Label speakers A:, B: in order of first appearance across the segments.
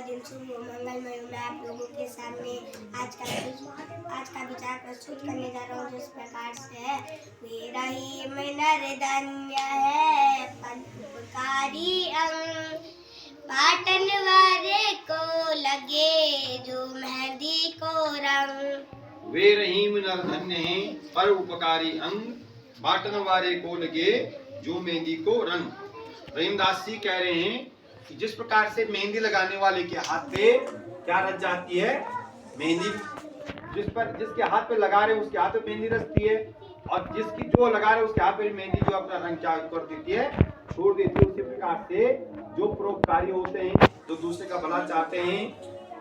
A: दिन शुभ हो, मंगलमय हो। मैं आप लोगों के सामने आज का विचार प्रस्तुत करने जा रहा हूँ, जिस प्रकार से है। मेरा ही नर धन्य है परोपकारी अंग, बाटन वाले को लगे जो मेहंदी को रंग।
B: वे रहीम नर धन्य हैं पर उपकारी अंग, बाटन वाले को लगे जो मेहंदी को रंग। रहीमदास जी कह रहे हैं कि जिस प्रकार से मेहंदी लगाने वाले के हाथ पे क्या रच जाती है, मेहंदी जिसके हाथ पे लगा रहे उसके हाथ पे मेहंदी रचती है, और जिसकी जो लगा रहे उसके हाथ पे मेहंदी जो अपना रंग क्या कर देती है, छोड़ देती है। उसी प्रकार से जो परोपकारी होते हैं, जो दूसरे का भला चाहते हैं,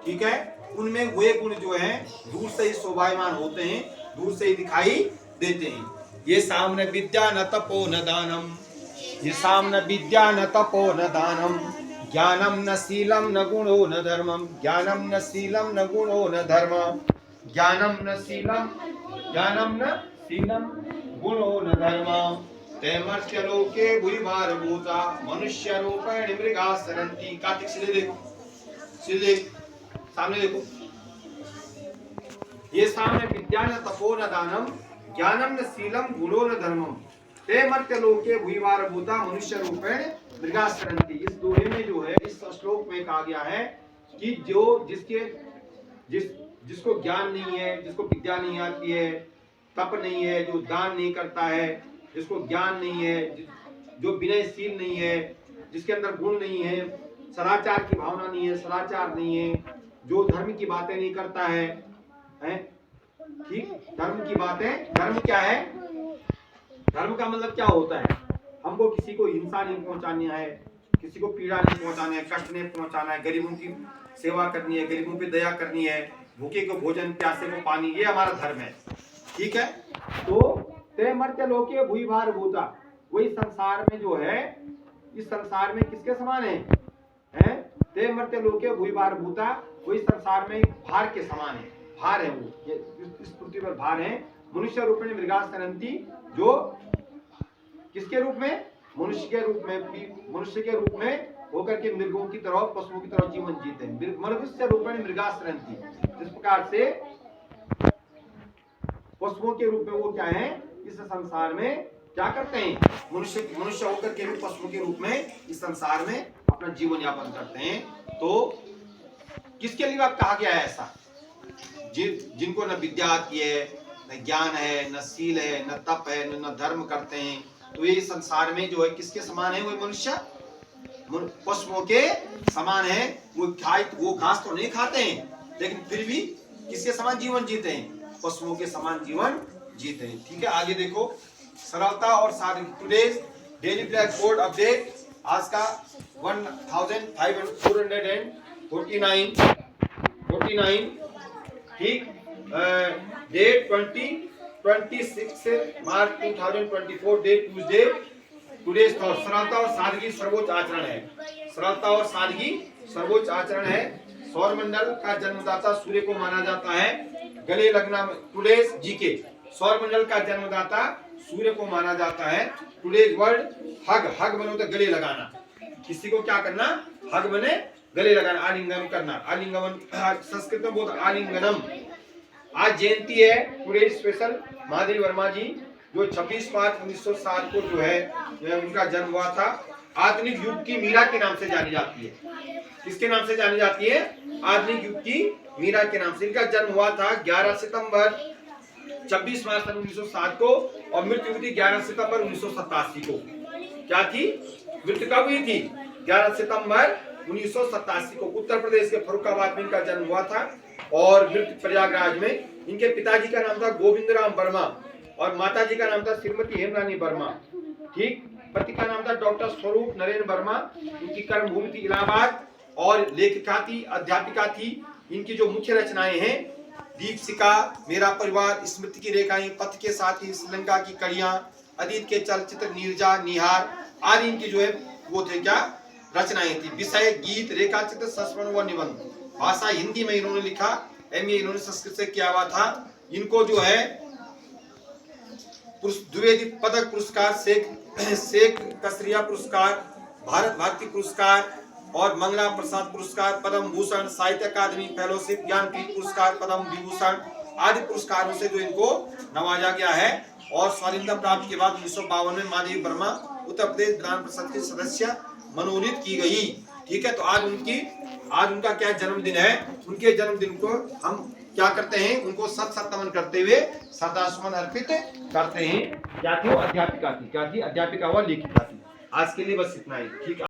B: ठीक है, उनमें वे गुण जो है दूर से ही शोभायमान होते हैं, दूर से ही दिखाई देते हैं। ये सामने विद्या न तपो न दानम, ये सामने विद्या न तपो न दानम, ज्ञानम न शीलम न गुणो न धर्मम, ज्ञानम न शीलम न गुणो न धर्मम, ज्ञानम न शीलम गुणो न धर्मम। ते मर्त्य लोके भूरिभार भूता, मनुष्य रूपेण मृगा सरन्ति। कार्तिक सीधे देखो, सीधे सामने देखो। ये सामने विद्या न तपो न दानम, ज्ञानम न शीलम गुणो न धर्मम, ते मर्त्य लोके भूरिभार भूता, मनुष्य रूपेण मृगा सरन्ति। इस दोहे में जो है, इस श्लोक में कहा गया है कि जो जिसको ज्ञान नहीं है, जिसको विद्या नहीं आती है, तप नहीं है, जो दान नहीं करता है, जिसको ज्ञान नहीं है, जो विनयशील नहीं है, जिसके अंदर गुण नहीं है, सदाचार की भावना नहीं है, सदाचार नहीं है, जो धर्म की बातें नहीं करता है, ठीक, धर्म की बातें, धर्म क्या है, धर्म का मतलब क्या होता है, हमको किसी को हिंसा नहीं पहुंचानी है, किसी को पीड़ा नहीं पहुंचाना है, कष्ट नहीं पहुंचाना है, गरीबों की सेवा करनी है, गरीबों पे दया करनी है, भूखे को भोजन, प्यासे को पानी, ये हमारा धर्म है, ठीक है। तो ते मर्त्य लोके भूरिभार भूता, वही संसार में जो है, इस संसार में किसके समान है? ते मर्त्य लोके भूरिभार भूता, वही संसार में भार के समान है, भार है वो, इस पृथ्वी पर भार है। मनुष्य रूप में मृगा सरन्ति, जो किसके रूप में, मनुष्य के रूप में होकर के मृगों की तरह, पशुओं की तरह जीवन जीते हैं। मनुष्य रूप में मृगा सरन्ति, जिस प्रकार से पशुओं के रूप में वो क्या है, इस संसार में क्या करते हैं, मनुष्य होकर के भी पशुओं के रूप में इस संसार में अपना जीवन यापन करते हैं। तो किसके लिए कहा गया है ऐसा? जिनको न विद्या आती है, न ज्ञान है, न शील है, न तप है, न धर्म करते हैं, तो ये संसार में जो है किसके समान है? वो मनुष्य पशुओं के समान है। वो घास तो नहीं खाते हैं, लेकिन फिर भी किसके समान जीवन जीते हैं? पशुओं के समान जीवन जीते हैं। ठीक है, आगे देखो, सरलता और सादगी। Today's daily black board update, आज का 1549 ठीक, डेट 26 मार्च 2024, डेट ट्यूसडे। टुडेज थॉट, सरलता और सादगी सर्वोच्च आचरण है। सरलता और सादगी सर्वोच्च आचरण है। सौरमंडल का जन्मदाता सूर्य को माना जाता है। गले लगना, टुडेज जीके, सौरमंडल का जन्मदाता सूर्य को माना जाता है। टुडेज वर्ड हग, हग बनो तो गले लगाना, किसी को क्या करना, हग बने गले लगाना, आलिंगन करना, आलिंगन संस्कृत में बहुत आलिंगनम। आज जयंती है, टुडे स्पेशल महादेवी वर्मा जी, जो 26 मार्च 1907 को जो है उनका जन्म हुआ था। आधुनिक युग की मीरा के नाम से जानी जाती है। किसके नाम से जानी जाती है? आधुनिक युग की मीरा के नाम से। इनका जन्म हुआ था 11 सितंबर 26 मार्च 1907 को, और मृत्यु हुई थी 11 सितंबर 1987 को। क्या थी मृत्यु, कब हुई थी? 11 सितंबर 1987 को। उत्तर प्रदेश के फर्रुखाबाद में इनका जन्म हुआ था, और मृत्यु प्रयागराज में। इनके पिताजी का नाम था गोविंद राम वर्मा, और माताजी का नाम था श्रीमती हेमरानी वर्मा। ठीक, पति का नाम था डॉक्टर स्वरूप नरेंद्र वर्मा। इनकी कर्म भूमि थी इलाहाबाद, और लेखिका थी, अध्यापिका थी। इनकी जो मुख्य रचनाएं हैं, दीपशिखा, मेरा परिवार, स्मृति की रेखाएं, पथ के साथी, श्रीलंका की कड़ियां, अतीत के चलचित्र, नीरजा, निहार आदि इनकी जो है वो थे क्या, रचनाएं थी। विषय गीत, रेखाचित्र, संस्मरण व निबंध। भाषा हिंदी में इन्होंने लिखा, एमए इन्होंने संस्कृत से किया हुआ था। इनको जो है द्विवेदी पदक पुरस्कार, शेख कशरिया पुरस्कार, भारत भारती पुरस्कार, और मंगला प्रसाद पुरस्कार, पद्म भूषण, साहित्य अकादमी फेलोशिप, ज्ञानपीठ पुरस्कार, पद्म विभूषण आदि पुरस्कारों से जो इनको नवाजा गया है। और स्वाधीनता प्राप्ति के बाद 1952 में महादेवी वर्मा उत्तर प्रदेश विधान परिषद की सदस्य मनोनीत की गई। ठीक है, तो आज उनका क्या जन्मदिन है। उनके जन्मदिन को हम क्या करते हैं, उनको सत नमन करते हुए श्रद्धासुमन अर्पित करते हैं। क्या थी वो? अध्यापिका थी। क्या थी? अध्यापिका व लेखिका थी। आज के लिए बस इतना ही। ठीक है।